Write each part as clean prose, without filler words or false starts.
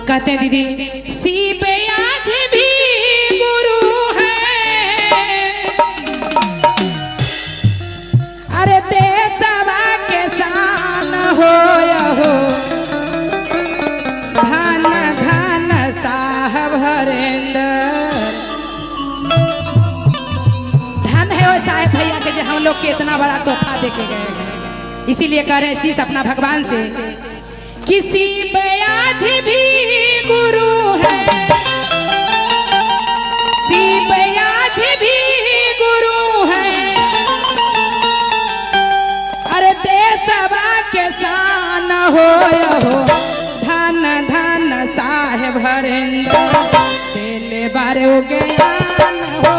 कहते हैं दीदी शिव आज भी गुरु है, अरे देशवा के शान हो धन धन साहब हरेंद्र। धन है वो साहेब भैया के जो हम लोग के इतना बड़ा तोहफा देके गए हैं। इसीलिए कह रहे हैं शीश अपना भगवान से कि शिव आज भी गुरु है, शिव आज भी गुरु है, अरे देशवा के शान हो धन धन साहेब हरेंद्र। तेले बारे हो ज्ञान हो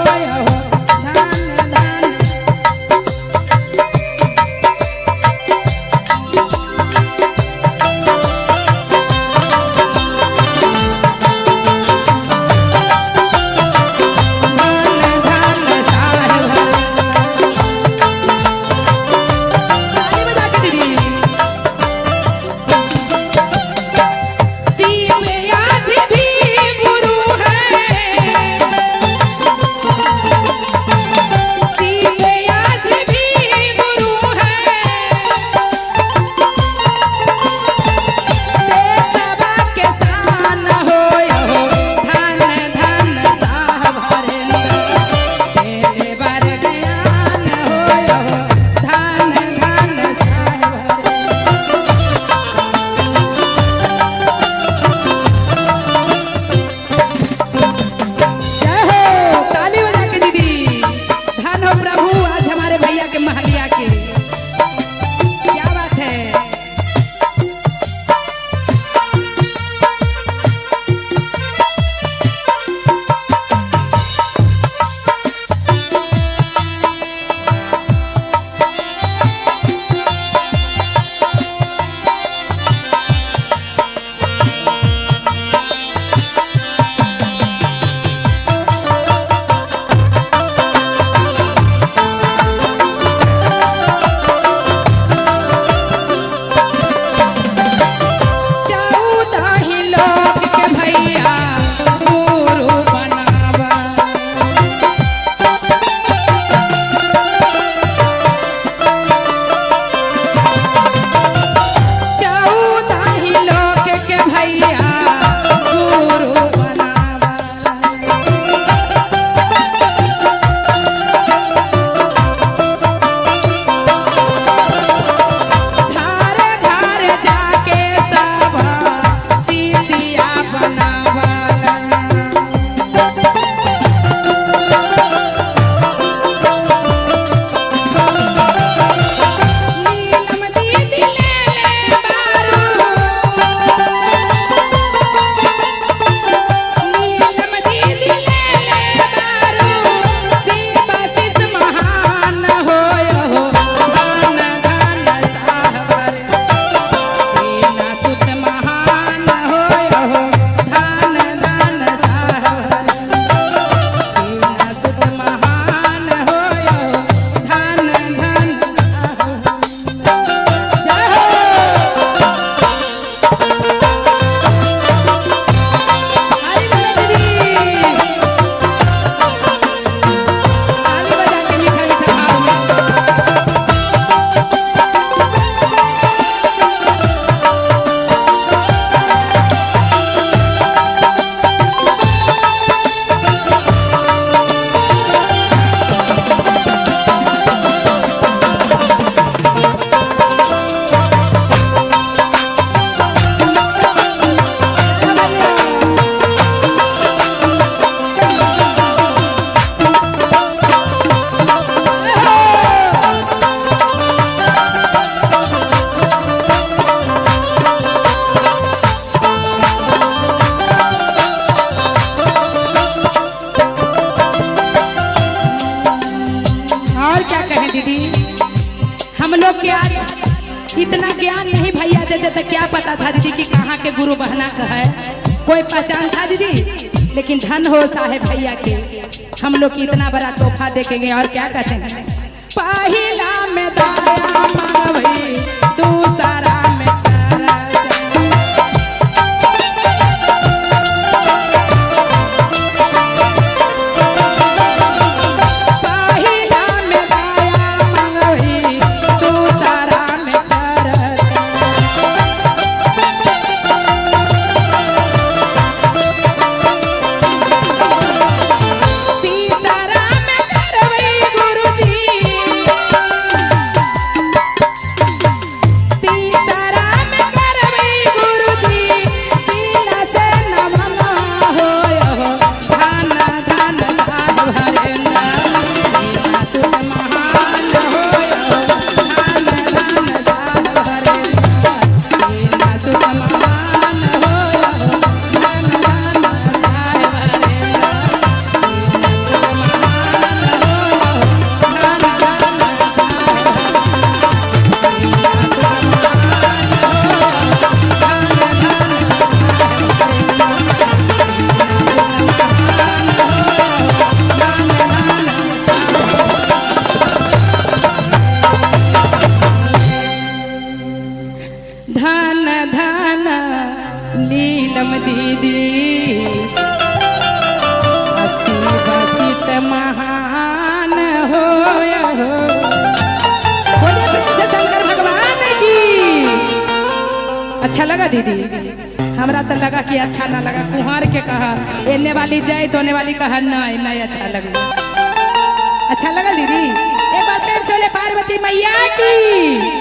इतना ज्ञान नहीं भैया देते तो क्या पता था दीदी कि कहाँ के गुरु बहना का है, कोई पहचान था दीदी। लेकिन धन हो साहेब भैया के, हम लोग की इतना बड़ा तोहफा देखेंगे। और क्या कहते हैं, पहला में दाया दूसरा में चारा अच्छा लगा दीदी? हमरा तो लगा कि अच्छा ना लगा। कुहार के कहा एने वाली जाए तो ओने वाली कहा नहीं नहीं अच्छा लगा। अच्छा लगा दीदी? एक बार फिर से बोले पार्वती मैया की।